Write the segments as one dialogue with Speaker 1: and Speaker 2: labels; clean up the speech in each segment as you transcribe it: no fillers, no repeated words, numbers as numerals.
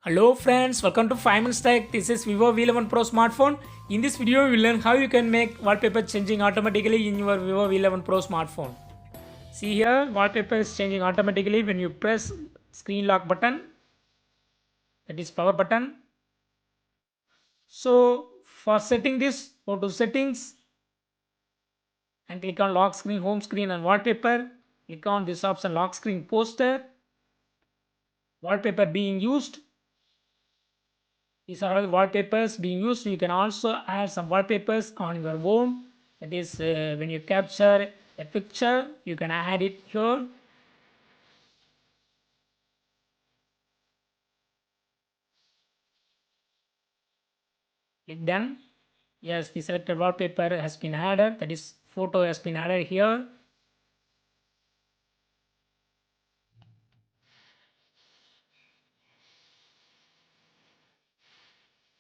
Speaker 1: Hello friends, welcome to 5 Minutes Tech. This is Vivo V11 Pro smartphone. In this video, we will learn how you can make wallpaper changing automatically in your Vivo V11 Pro smartphone. See here, wallpaper is changing automatically when you press screen lock button, that is power button. So for setting this, go to settings and click on lock screen, home screen and wallpaper. Click on this option lock screen poster, wallpaper being used. These are all the wallpapers being used. You can also add some wallpapers on your own. That is, when you capture a picture, you can add it here. Click done. Yes, the selected wallpaper has been added. That is, photo has been added here.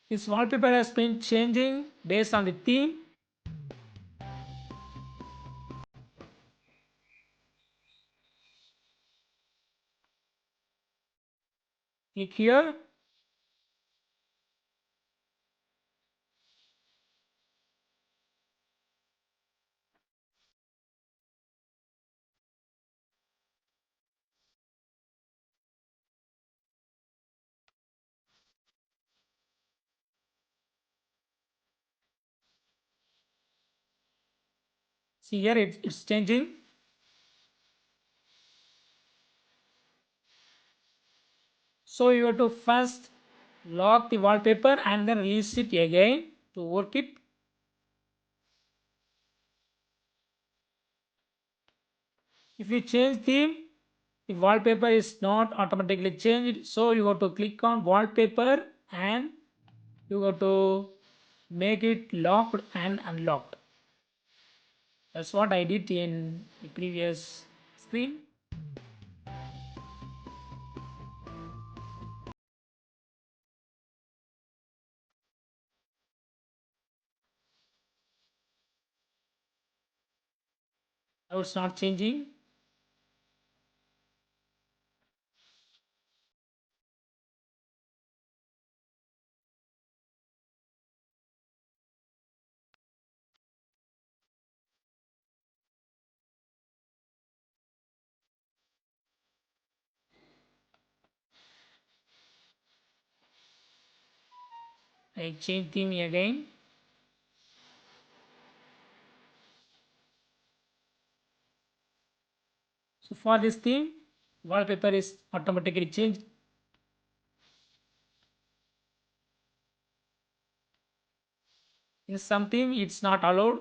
Speaker 1: This wallpaper has been changing based on the theme. Click here. See here, it's changing. So you have to first lock the wallpaper and then release it again to work it. If you change theme, the wallpaper is not automatically changed, so you have to click on wallpaper and you have to make it locked and unlocked. That's what I did in the previous screen. Now it's not changing. I change theme again. So for this theme, wallpaper is automatically changed. In some theme, it's not allowed.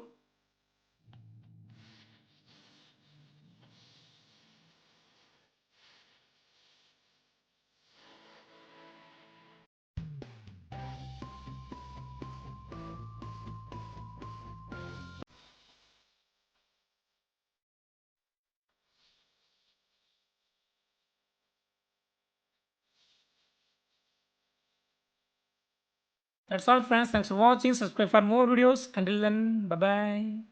Speaker 1: That's all friends. Thanks for watching. Subscribe for more videos. Until then, bye bye.